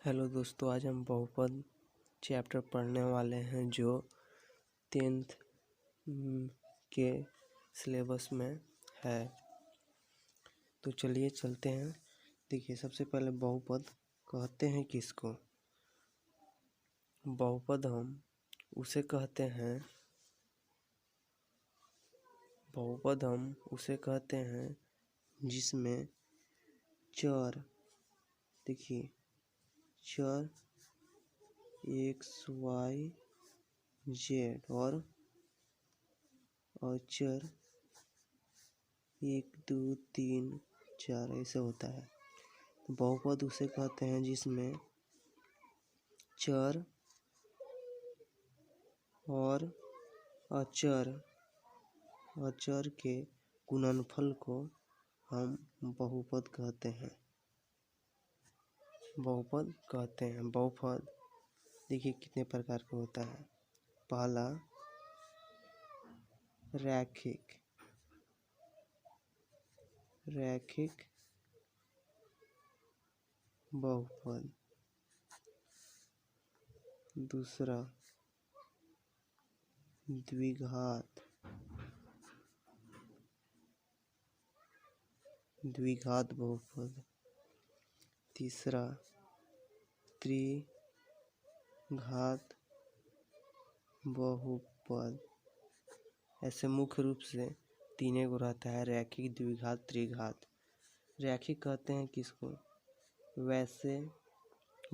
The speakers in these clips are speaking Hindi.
हेलो दोस्तों, आज हम बहुपद चैप्टर पढ़ने वाले हैं जो 10th के सिलेबस में है। तो चलिए चलते हैं। देखिए, सबसे पहले बहुपद कहते हैं किसको? बहुपद हम उसे कहते हैं जिसमें चर, देखिए चर एक्स वाई जेड और चर 1 2 3 4 ऐसे होता है। तो बहुपद उसे कहते हैं जिसमें चर और अचर के गुणनफल को हम बहुपद कहते हैं। बहुपद देखिए कितने प्रकार का होता है। पहला रैखिक बहुपद, दूसरा द्विघात बहुपद, तीसरा त्रिघात बहुपद। ऐसे मुख्य रूप से तीन गो रहता है: रैखिक, द्विघात, त्रिघात। रैखिक कहते हैं किसको? वैसे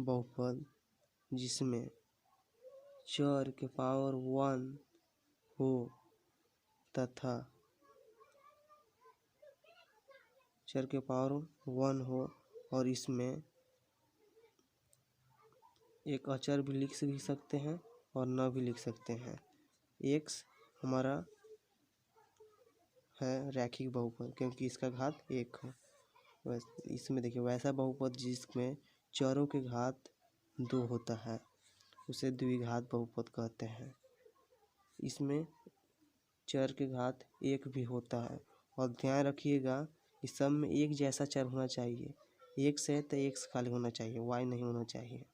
बहुपद जिसमें चर के पावर 1 हो तथा और इसमें एक अचर भी लिख भी सकते हैं और न भी लिख सकते हैं। एक्स हमारा है रैखिक बहुपद क्योंकि इसका घात 1 हो। इसमें देखिए वैसा बहुपद जिसमें चरों के घात 2 होता है उसे द्विघात बहुपद कहते हैं। इसमें चर के घात 1 भी होता है और ध्यान रखिएगा इस सब में एक जैसा चर होना चाहिए। एक्स है तो एक्स खाली होना चाहिए, वाई नहीं होना चाहिए।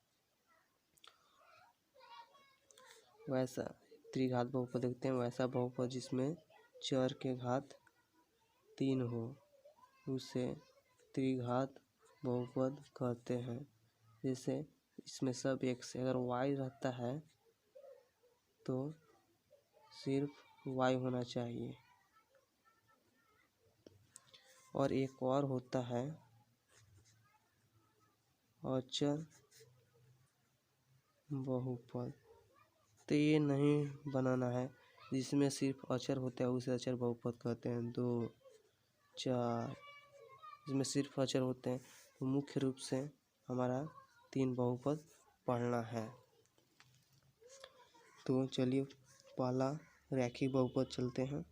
वैसा त्रिघात बहुपद देखते हैं। वैसा बहुपद जिसमें चर के घात 3 हो उसे त्रिघात बहुपद कहते हैं। जैसे इसमें सब एक्स, अगर वाई रहता है तो सिर्फ वाई होना चाहिए। और एक और होता है अचर बहुपद। तो ये नहीं बनाना है, जिसमें सिर्फ अचर होता है उसे अचर बहुपद कहते हैं। 2 4 इसमें सिर्फ अचर होते हैं। तो मुख्य रूप से हमारा 3 बहुपद पढ़ना है। तो चलिए पहला रैखिक बहुपद चलते हैं।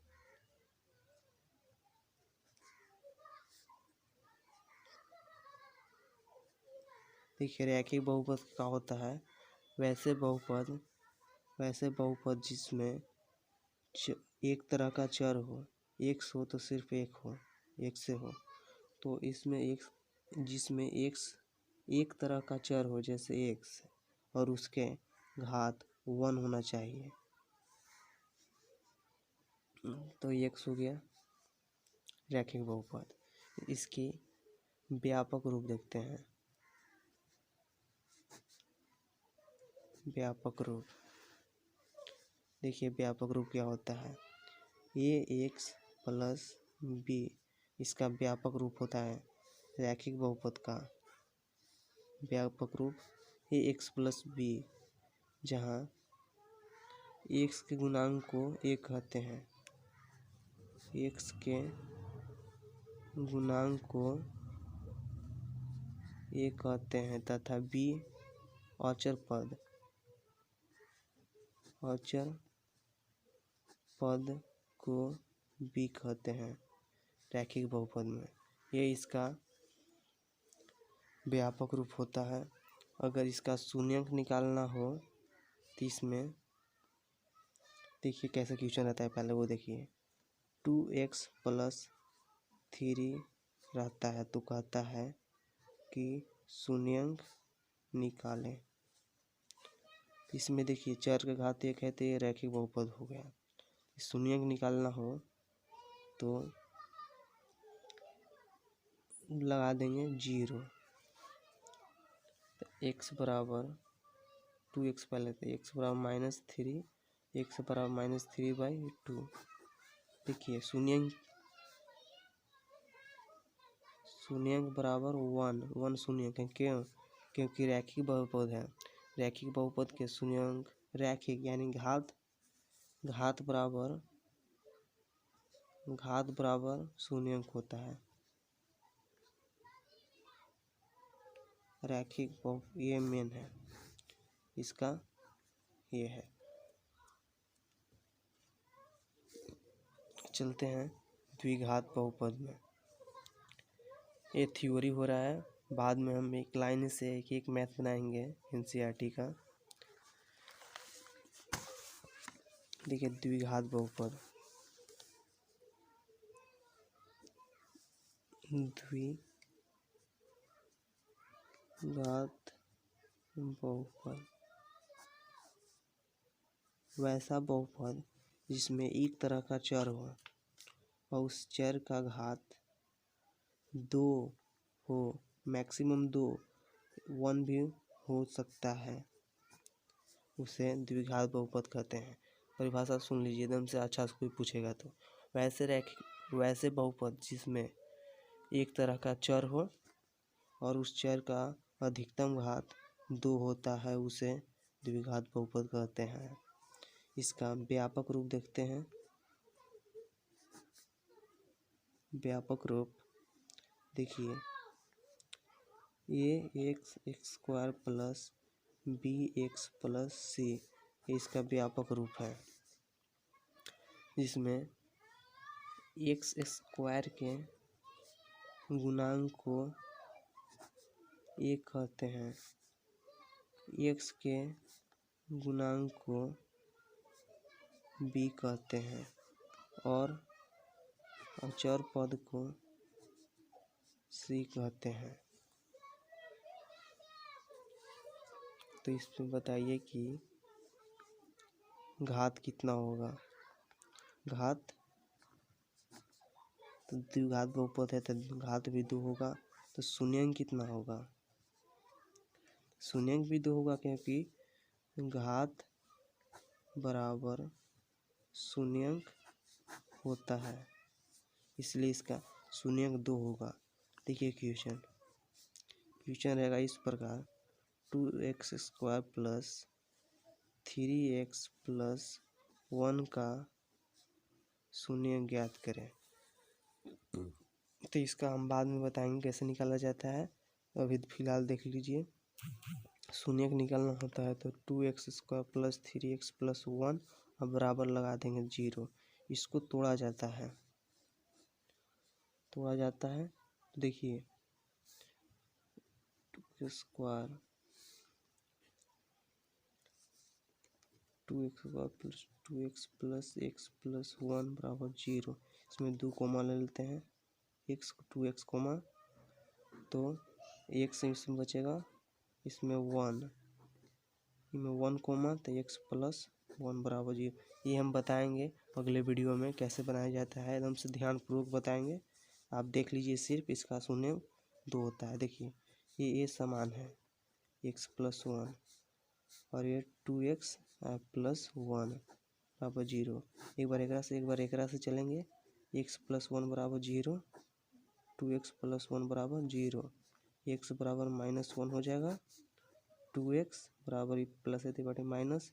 देखिए रैखिक बहुपद क्या होता है? वैसे बहुपद जिसमें एक तरह का चर हो, एक्स हो तो सिर्फ एक से हो। तो इसमें जिसमें एक तरह का चर हो जैसे एक्स और उसके घात 1 होना चाहिए। तो एक्स हो गया रैखिक बहुपद। इसकी व्यापक रूप देखते हैं। व्यापक रूप देखिए व्यापक रूप क्या होता है? ax प्लस b इसका व्यापक रूप होता है। रैखिक बहुपद का व्यापक रूप ax प्लस b, जहाँ x के गुणांक को 1 कहते हैं। x के गुणांक को 1 कहते हैं तथा b अचर पद को b कहते हैं रैखिक बहुपद में। ये इसका व्यापक रूप होता है। अगर इसका शून्यंक निकालना हो तो इसमें देखिए कैसे क्वेश्चन रहता है, पहले वो देखिए। 2x प्लस 3 रहता है तो कहता है कि शून्यंक निकालें। इसमें देखिए चर का घात 1 है तो ये रैखिक बहुपद हो गया। शून्यंक निकालना हो तो लगा देंगे 0। तो x बराबर 2x पहले तो x बराबर -3, x बराबर -3/2। देखिए शून्यंक बराबर 1 शून्यंक है। क्यों? क्योंकि रैखिक बहुपद है। रैखिक बहुपद के शून्यंक रैखिक यानी घात बराबर शून्यंक होता है। रैखिक ये मेन है इसका, ये है। चलते हैं द्विघात बहुपद में। ये थ्योरी हो रहा है, बाद में हम एक लाइन से एक मैथ बनाएंगे एनसीईआरटी का। देखिए द्विघात बहुपद, द्विघात बहुपद वैसा बहुपद जिसमें एक तरह का चर हो और उस चर का घात 2 हो, मैक्सिमम 2, 1 भी हो सकता है, उसे द्विघात बहुपद कहते हैं। परिभाषा सुन लीजिए एकदम से, अच्छा से कोई पूछेगा तो। वैसे बहुपद जिसमें एक तरह का चर हो और उस चर का अधिकतम घात 2 होता है, उसे द्विघात बहुपद कहते हैं। इसका व्यापक रूप देखते हैं। व्यापक रूप देखिए, ये x² plus bx plus c इसका व्यापक रूप है, जिसमें x² के गुणांक को a कहते हैं, x के गुणांक को b कहते हैं और अचर पद को c कहते हैं। तो इसमें बताइए कि घात कितना होगा। घात तो द्विघात बहुपद है तो घात भी 2 होगा, तो शून्यंक कितना होगा। शून्यंक भी 2 होगा क्योंकि घात बराबर शून्यंक होता है, इसलिए इसका शून्यंक 2 होगा। देखिए क्वेश्चन रहेगा इस प्रकार, 2x² प्लस 3x प्लस 1 का शून्यंक ज्ञात करें। तो इसका हम बाद में बताएंगे कैसे निकाला जाता है, अभी फिलहाल देख लीजिए। शून्यंक निकालना होता है तो 2x² प्लस 3x प्लस 1 अब बराबर लगा देंगे 0। इसको तोड़ा जाता है, तो देखिए 2x प्लस x प्लस 1 बराबर 0। इसमें 2 कोमा ले लेते हैं, 2x कोमा, तो x इसमें बचेगा, इसमें 1 कोमा, तो x प्लस 1 बराबर 0। ये हम बताएंगे अगले वीडियो में कैसे बनाया जाता है, एकदम से ध्यानपूर्वक बताएंगे। आप देख लीजिए, सिर्फ इसका शून्यंक 2 होता है। देखिए ये समान है x प्लस 1 और ये 2x प्लस 1 बराबर 0। एक बार एकरा से चलेंगे, x प्लस 1 बराबर 0, 2x प्लस 1 बराबर 0, x बराबर -1 हो जाएगा, 2x बराबर प्लस है बटे माइनस,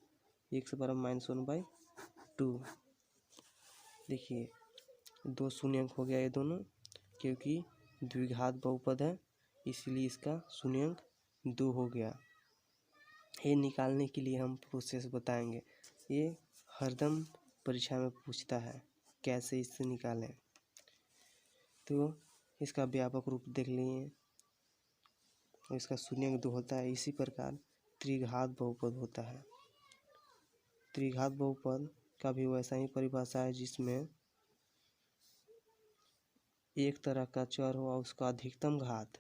x बराबर -1/2। देखिए 2 शून्यंक हो गया ये दोनों, क्योंकि द्विघात बहुपद है इसलिए इसका शून्यंक 2 हो गया। ये निकालने के लिए हम प्रोसेस बताएंगे, ये हरदम परीक्षा में पूछता है कैसे इससे निकालें। तो इसका व्यापक रूप देख लिए, इसका शून्यंक 2 होता है। इसी प्रकार त्रिघात बहुपद होता है। त्रिघात बहुपद का भी वैसा ही परिभाषा है, जिसमें एक तरह का चर हो और उसका अधिकतम घात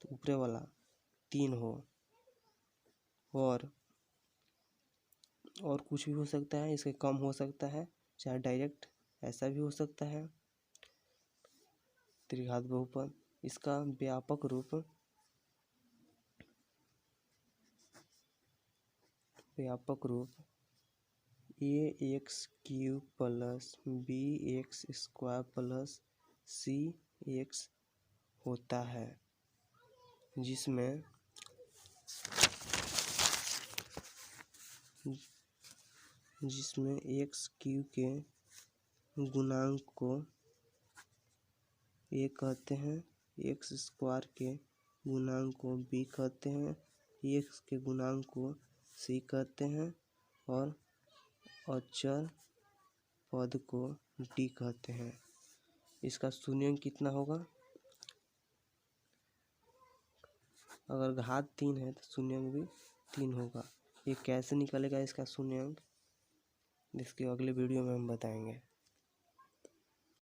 ऊपरे वाला 3 हो, और कुछ भी हो सकता है, इसके कम हो सकता है, चाहे डायरेक्ट ऐसा भी हो सकता है। त्रिघात बहुपद इसका व्यापक रूप ax³ plus bx² plus cx होता है, जिसमें x³ के गुणांक को a कहते हैं, x² के गुणांक को b कहते हैं, x के गुणांक को c कहते हैं, और अचर पद को d कहते हैं। इसका शून्यांक कितना होगा? अगर घात 3 है तो शून्यांक भी 3 होगा। ये कैसे निकलेगा इसका शून्यांक, इसके अगले वीडियो में हम बताएंगे।